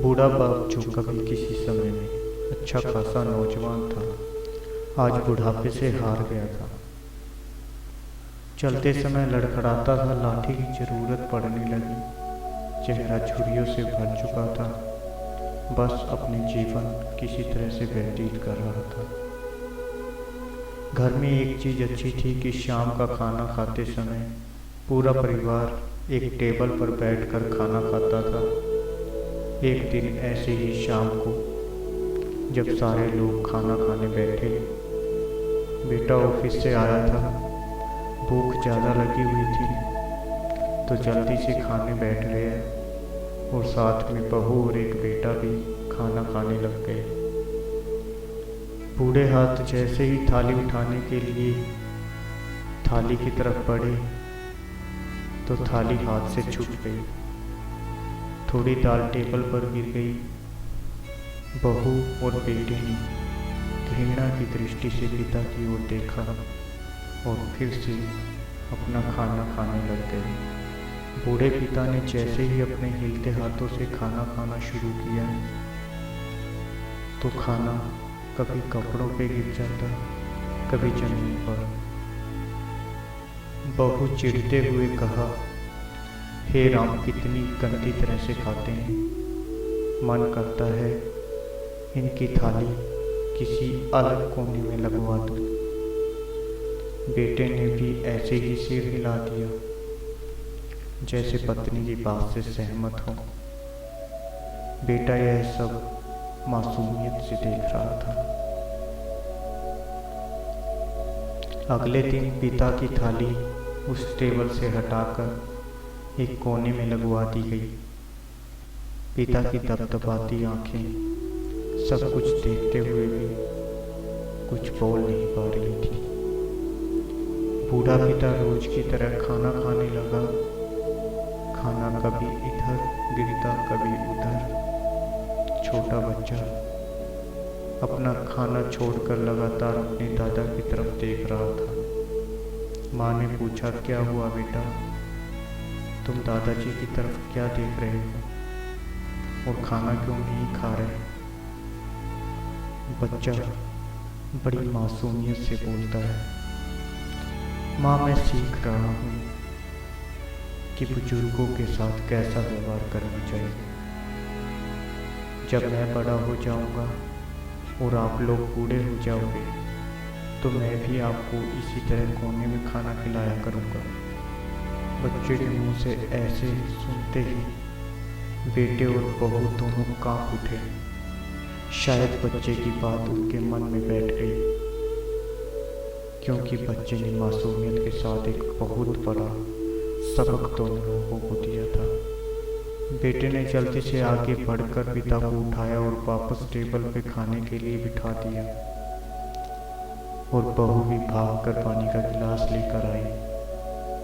बूढ़ा बाप जो कभी किसी समय में अच्छा खासा नौजवान था, आज बुढ़ापे से हार गया था। चलते समय लड़खड़ाता था, लाठी की जरूरत पड़ने लगी। चेहरा झुर्रियों से भर चुका था, बस अपने जीवन किसी तरह से व्यतीत कर रहा था। घर में एक चीज़ अच्छी थी कि शाम का खाना खाते समय पूरा परिवार एक टेबल पर बैठकर खाना खाता था। एक दिन ऐसे ही शाम को जब सारे लोग खाना खाने बैठे, बेटा ऑफिस से आया था, भूख ज़्यादा लगी हुई थी तो जल्दी से खाने बैठ गया और साथ में बहू और एक बेटा भी खाना खाने लग गए। बूढ़े हाथ जैसे ही थाली उठाने के लिए थाली की तरफ बढ़े तो थाली हाथ से छूट गई। थोड़ी दाल टेबल पर गिर गई। बहू और बेटे ने घृणा की दृष्टि से पिता की ओर देखा और फिर से अपना खाना खाने लग गए। बूढ़े पिता ने जैसे ही अपने हिलते हाथों से खाना खाना शुरू किया तो खाना कभी कपड़ों पे गिर जाता, कभी जमीन पर। बहू चिढ़ते हुए कहा, हे राम, कितनी गंदी तरह से खाते हैं, मन करता है इनकी थाली किसी अलग कोने में लगवा दूं। बेटे ने भी ऐसे ही सिर हिला दिया जैसे पत्नी की बात से सहमत हो। बेटा यह सब मासूमियत से देख रहा था। अगले दिन पिता की थाली उस टेबल से हटाकर एक कोने में लगवा दी गई। पिता की दबदबाती आंखें सब कुछ देखते हुए भी कुछ बोल नहीं पा रही थी। बूढ़ा पिता रोज की तरह खाना खाने लगा। खाना कभी इधर गिरता, कभी उधर। छोटा बच्चा अपना खाना छोड़कर लगातार अपने दादा की तरफ देख रहा था। माँ ने पूछा, क्या हुआ बेटा, तुम दादाजी की तरफ क्या देख रहे हो और खाना क्यों नहीं खा रहे? बच्चा बड़ी मासूमियत से बोलता है, माँ मैं सीख रहा हूँ कि बुजुर्गों के साथ कैसा व्यवहार करना चाहिए। जब मैं बड़ा हो जाऊँगा और आप लोग बूढ़े हो जाओगे तो मैं भी आपको इसी तरह कोने में खाना खिलाया करूँगा। बच्चे के मुंह से ऐसे सुनते ही बेटे और बहू दोनों कांप उठे। शायद बच्चे की बात उनके मन में बैठ गई, क्योंकि बच्चे ने मासूमियत के साथ एक बहुत बड़ा सबक दोनों लोगों को दिया था। बेटे ने जल्दी से आगे बढ़कर पिता को उठाया और वापस टेबल पे खाने के लिए बिठा दिया और बहू भी भागकर पानी का गिलास लेकर आई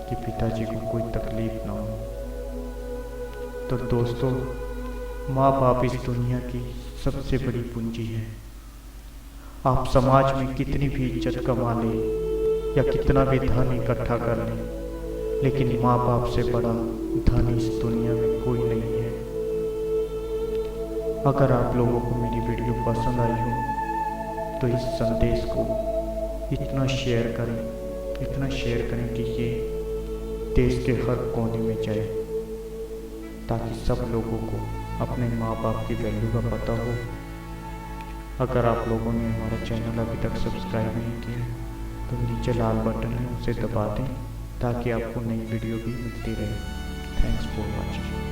कि पिताजी को कोई तकलीफ ना हो। तो दोस्तों, माँ बाप इस दुनिया की सबसे बड़ी पूंजी है। आप समाज में कितनी भी इज्जत कमा लें या कितना भी धन इकट्ठा कर लें, लेकिन माँ बाप से बड़ा धन इस दुनिया में कोई नहीं है। अगर आप लोगों को मेरी वीडियो पसंद आई हो तो इस संदेश को इतना शेयर करें कि ये देश के हर कोने में जाए, ताकि सब लोगों को अपने माँ बाप की वैल्यू का पता हो। अगर आप लोगों ने हमारा चैनल अभी तक सब्सक्राइब नहीं किया तो नीचे लाल बटन है, उसे दबा दें ताकि आपको नई वीडियो भी मिलती रहे। Thanks for watching.